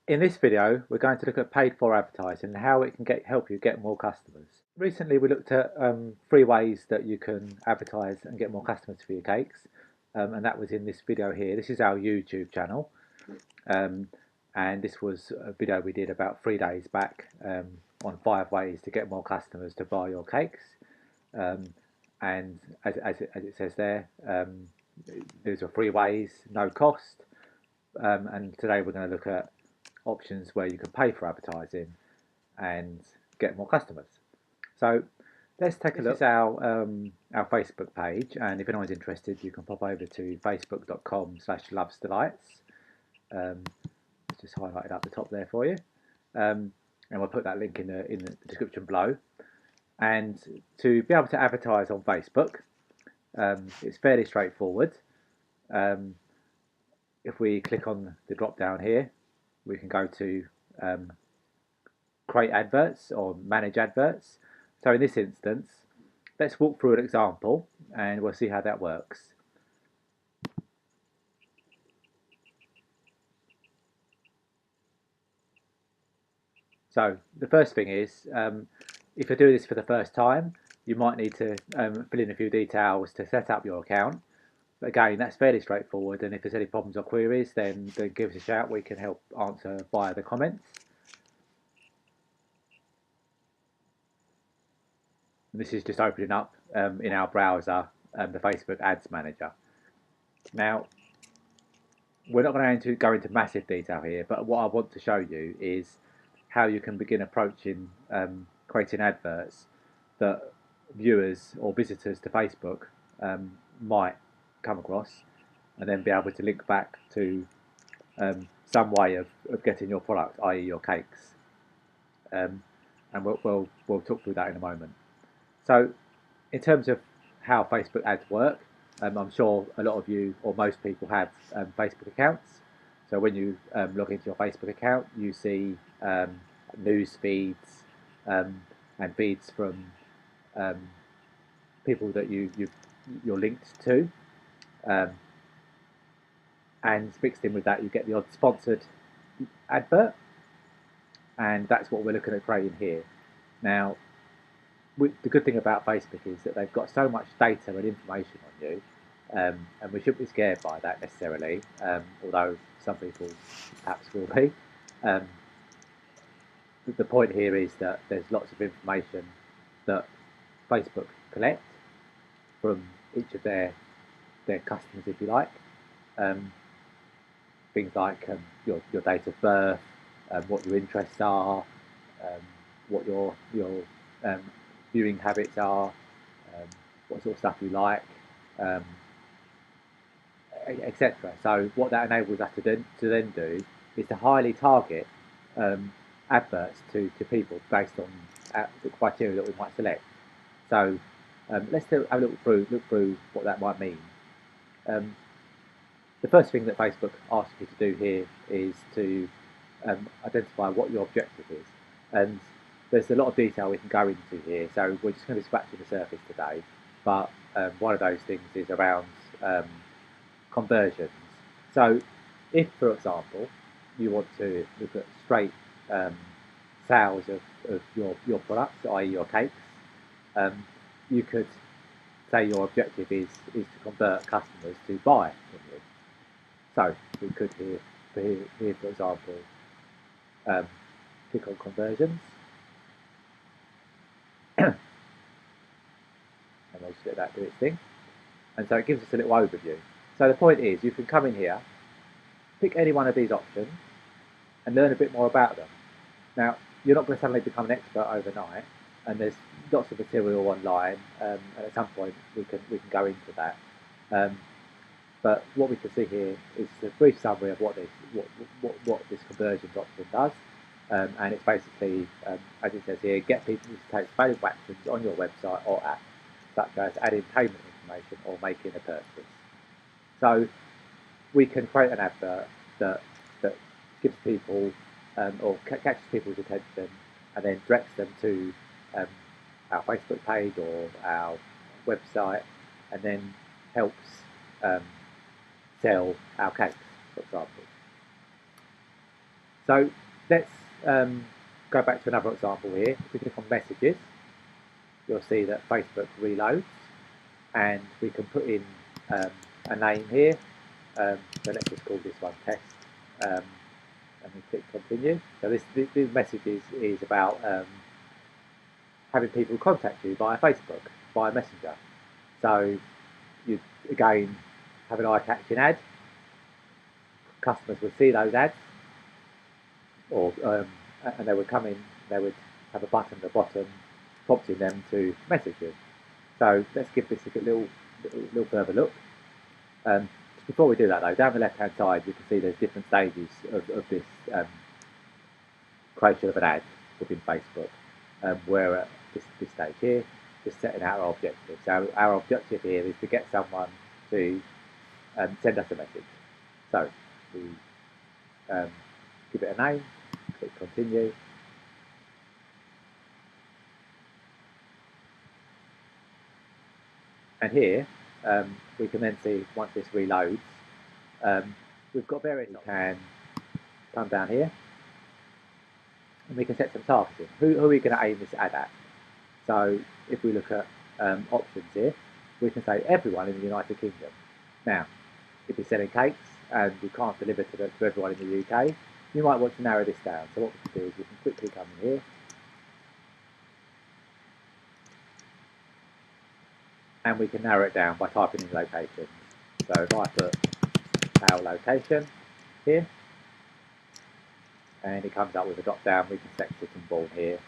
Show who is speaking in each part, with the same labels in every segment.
Speaker 1: In this video, we're going to look at paid for advertising and how it can help you get more customers. Recently, we looked at 3 ways that you can advertise and get more customers for your cakes, and that was in this video here. This is our YouTube channel, and this was a video we did about 3 days back on 5 ways to get more customers to buy your cakes. And as it says there, these are 3 ways, no cost, and today we're going to look at options where you can pay for advertising and get more customers. So let's take a look. This is our Facebook page, and if anyone's interested, you can pop over to facebook.com/lovesdelights. It's just highlighted up the top there for you, and we'll put that link in the description below. And to be able to advertise on Facebook, it's fairly straightforward. If we click on the drop down here, we can go to create adverts or manage adverts. So in this instance, let's walk through an example and we'll see how that works. So the first thing is, if you're doing this for the first time, you might need to fill in a few details to set up your account. But again, that's fairly straightforward, and if there's any problems or queries, then give us a shout. We can help answer via the comments. And this is just opening up in our browser the Facebook Ads Manager. Now, we're not going to go into massive detail here, but what I want to show you is how you can begin approaching creating adverts that viewers or visitors to Facebook might come across, and then be able to link back to some way of getting your product, i.e. your cakes, and we'll talk through that in a moment. So in terms of how Facebook ads work, I'm sure a lot of you or most people have Facebook accounts. So when you log into your Facebook account, you see news feeds and feeds from people that you're linked to. And mixed in with that, you get the odd sponsored advert, and that's what we're looking at creating here. Now, the good thing about Facebook is that they've got so much data and information on you, and we shouldn't be scared by that necessarily, although some people perhaps will be. The point here is that there's lots of information that Facebook collect from each of their customers, if you like. Things like your date of birth, what your interests are, what your viewing habits are, what sort of stuff you like, etc. So what that enables us to then do is to highly target adverts to people based on the criteria that we might select. So let's have a look through what that might mean. The first thing that Facebook asks you to do here is to identify what your objective is, and there's a lot of detail we can go into here, so we're just going to be scratching the surface today, but one of those things is around conversions. So if, for example, you want to look at straight sales of your products, i.e. your cakes, you could say your objective is to convert customers to buy from you. So we could here for example, click on conversions, and we'll just let that do its thing. And so it gives us a little overview. So the point is, you can come in here, pick any one of these options, and learn a bit more about them. Now, you're not going to suddenly become an expert overnight, and there's lots of material online, and at some point we can go into that. But what we can see here is a brief summary of what this conversions option does, and it's basically, as it says here, get people to take valuable actions on your website or app, such as adding payment information or making a purchase. So we can create an advert that gives people or catches people's attention and then directs them to our Facebook page or our website, and then helps sell our cakes, for example. So let's go back to another example here. If we click on messages, you'll see that Facebook reloads, and we can put in a name here. So let's just call this one test, and we click continue. So this message is about having people contact you via Facebook, via Messenger. So you again have an eye-catching ad. Customers would see those ads, or and they would come in. They would have a button at the bottom prompting them to message you. So let's give this a little further look. Before we do that though, down the left hand side you can see there's different stages of this creation of an ad within Facebook. We're at this stage here, just setting out our objective. So our objective here is to get someone to send us a message. So we give it a name, click continue. And here, we can then see, once this reloads, we've got various, we can come down here, and we can set some targeting. Who are we going to aim this ad at? So if we look at options here, we can say everyone in the United Kingdom. Now, if you're selling cakes and you can't deliver to everyone in the UK, you might want to narrow this down. So what we can do is we can quickly come in here, and we can narrow it down by typing in locations. So if I put our location here, and it comes up with a drop down, we can select Sittingbourne here.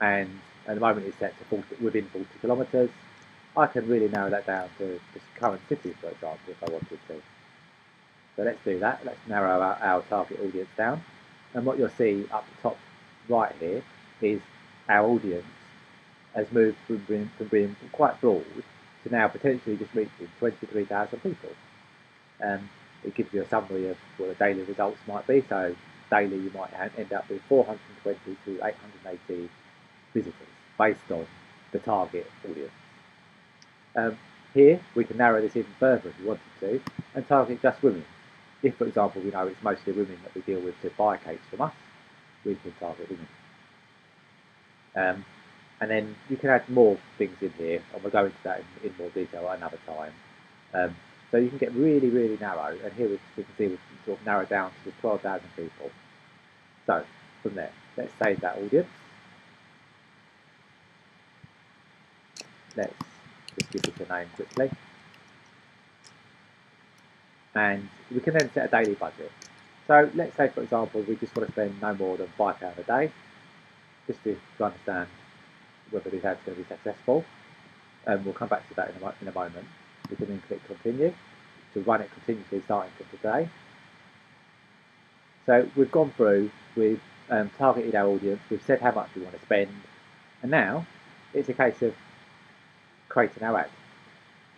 Speaker 1: And at the moment it's set to within 40 kilometres. I can really narrow that down to just current cities, for example, if I wanted to. So let's do that. Let's narrow our target audience down. And what you'll see up the top right here is our audience has moved from being quite broad to now potentially just reaching 23,000 people. It gives you a summary of what the daily results might be. So daily you might end up with 420 to 880 visitors based on the target audience. Here we can narrow this even further if we wanted to and target just women. If, for example, we know it's mostly women that we deal with to buy cakes from us, we can target women. And then you can add more things in here, and we'll go into that in more detail at another time. So you can get really, really narrow, and here we can see we can sort of narrow down to 12,000 people. So from there, let's save that audience. Let's just give it a name quickly. And we can then set a daily budget. So let's say, for example, we just want to spend no more than £5 a day, just to understand whether this ad's going to be successful. We'll come back to that in a moment. We can then click continue to run it continuously starting from today. So we've gone through, we've targeted our audience, we've said how much we want to spend, and now it's a case of creating our ad.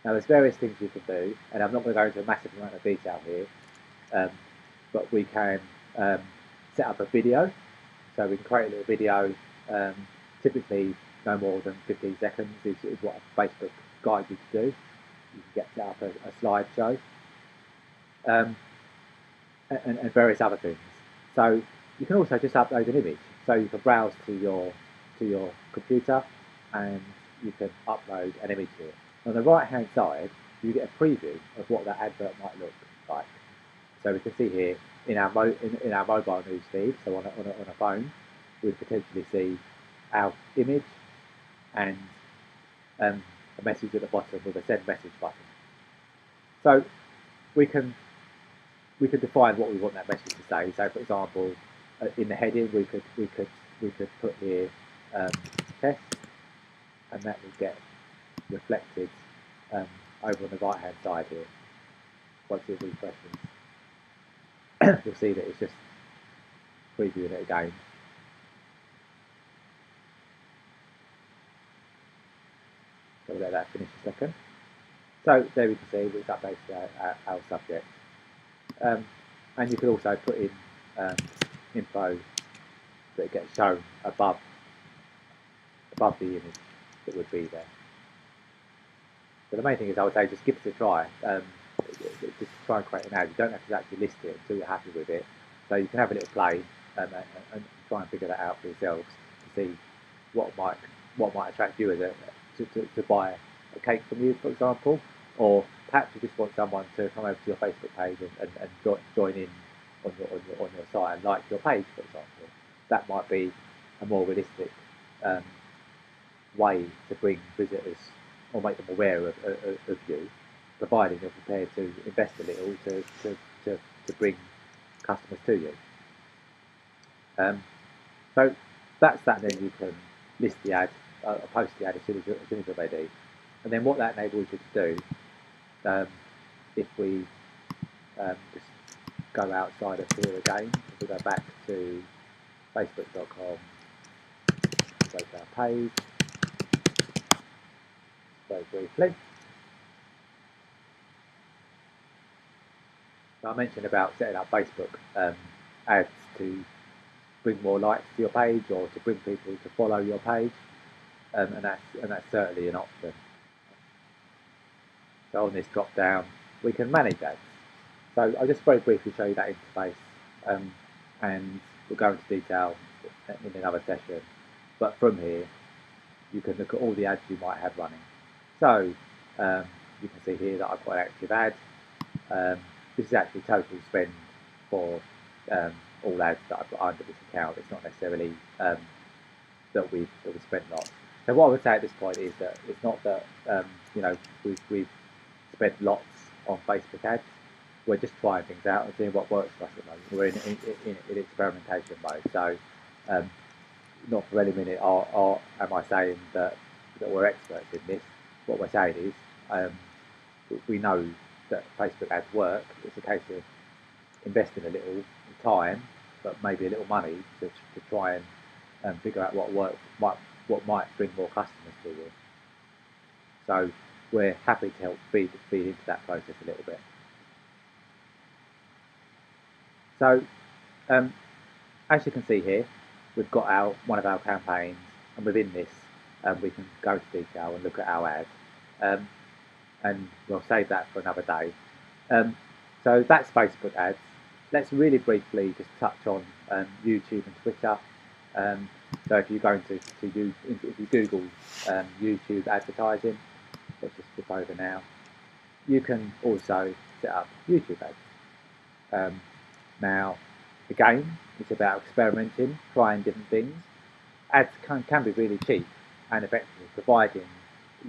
Speaker 1: Now there's various things you can do, and I'm not going to go into a massive amount of detail here, but we can set up a video. So we can create a little video, typically no more than 15 seconds is what Facebook guides you to do. You can get set up a slideshow, and various other things. So you can also just upload an image. So you can browse to your computer and you can upload an image here. On the right hand side, you get a preview of what that advert might look like. So we can see here in our mobile news feed, so on a phone, we potentially see our image and a message at the bottom with a send message button. So we can define what we want that message to say. So for example, in the heading we could put here test, and that will get reflected over on the right hand side here. Once it refreshes, you'll see that it's just previewing it again. So we'll let that finish a second. So there we can see we've updated our subject. And you can also put in info that gets shown above the image that would be there. So the main thing is, I would say, just give it a try. just try and create an ad. You don't have to actually list it until you're happy with it. So you can have a little play and try and figure that out for yourselves to see what might attract you to buy a cake from you, for example, or perhaps you just want someone to come over to your Facebook page and join in on your site and like your page, for example. That might be a more realistic way to bring visitors or make them aware of you, providing you're prepared to invest a little to bring customers to you. So that's that. Then you can list the ad, or post the ad as soon as you're ready. And then what that enables you to do, if we just go outside of here again, if we go back to facebook.com, go to our page, very briefly. So I mentioned about setting up Facebook ads to bring more likes to your page or to bring people to follow your page, and that's certainly an option. So on this drop down, we can manage ads. So I'll just very briefly show you that interface, and we'll go into detail in another session. But from here, you can look at all the ads you might have running. So you can see here that I've got an active ad. This is actually total spend for all ads that I've got under this account. It's not necessarily that we've spent lots. So what I would say at this point is that it's not that we've spent lots on Facebook ads. We're just trying things out and seeing what works for us at the moment. We're in experimentation mode. So not for any minute am I saying that we're experts in this. What we're saying is we know that Facebook ads work. It's a case of investing a little time, but maybe a little money to try and figure out what might bring more customers to you. So we're happy to help feed into that process a little bit. So as you can see here, we've got one of our campaigns, and within this we can go into detail and look at our ad, and we'll save that for another day. So that's Facebook ads. Let's really briefly just touch on YouTube and Twitter. So if you go if you Google YouTube advertising, let's just flip over now. You can also set up YouTube ads. Now, again, it's about experimenting, trying different things. Ads can be really cheap and effective, providing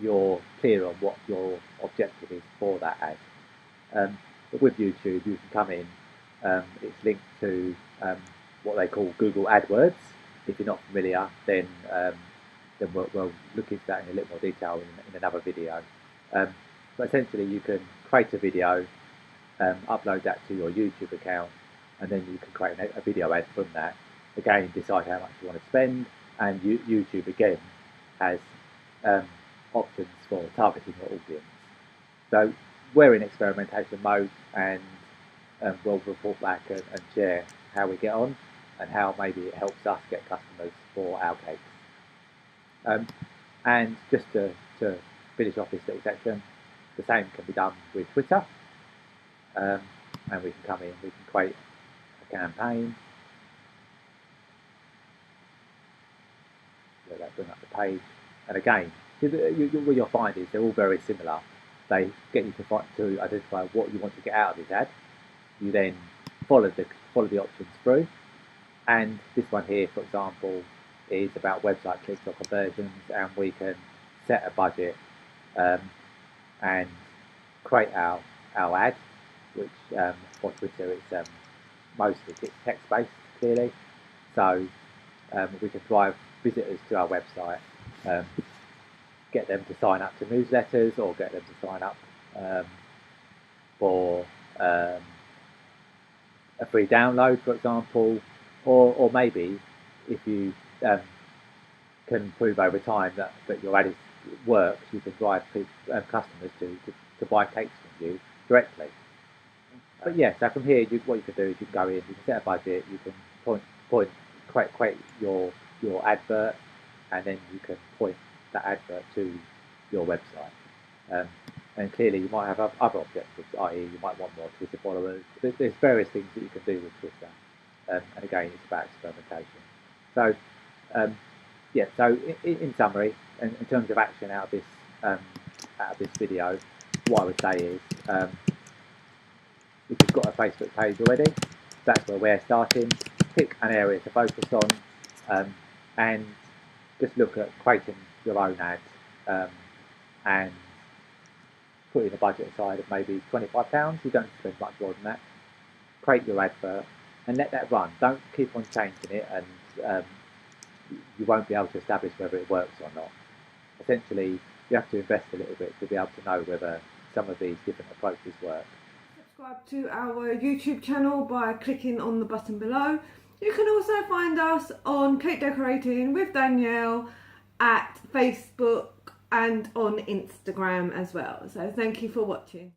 Speaker 1: you're clear on what your objective is for that ad. But with YouTube, you can come in. It's linked to what they call Google AdWords. If you're not familiar, then we'll look into that in a little more detail in another video. But essentially, you can create a video, upload that to your YouTube account, and then you can create a video ad from that. Again, decide how much you want to spend, and YouTube again has options for targeting your audience. So we're in experimentation mode, and we'll report back and share how we get on and how maybe it helps us get customers for our cakes. And just to finish off this little section, the same can be done with Twitter, and we can come in, we can create a campaign. Let that bring up the page, and again, what you'll find is they're all very similar. They get you to identify what you want to get out of this ad. You then follow the options through, and this one here, for example, is about website clicks or conversions, and we can set a budget and create our ad, which for Twitter it's mostly text-based, clearly. So we can drive visitors to our website, get them to sign up to newsletters, or get them to sign up for a free download, for example, or maybe if you can prove over time that your ad works, you can drive customers to buy cakes from you directly. But yeah, so from here, what you can do is you can go in, you can set a budget, you can create your advert, and then you can point that advert to your website. And clearly you might have other objectives, i.e. you might want more Twitter followers. There's various things that you can do with Twitter. And again, it's about experimentation. So, yeah, so in summary, in terms of action out of this video, what I would say is, if you've got a Facebook page already, that's where we're starting. Pick an area to focus on, and just look at creating your own ads, and putting a budget aside of maybe £25. You don't spend much more than that. Create your advert and let that run. Don't keep on changing it, and you won't be able to establish whether it works or not. Essentially, you have to invest a little bit to be able to know whether some of these different approaches work.
Speaker 2: Subscribe to our YouTube channel by clicking on the button below. You can also find us on Cake Decorating with Danielle at Facebook and on Instagram as well. So thank you for watching.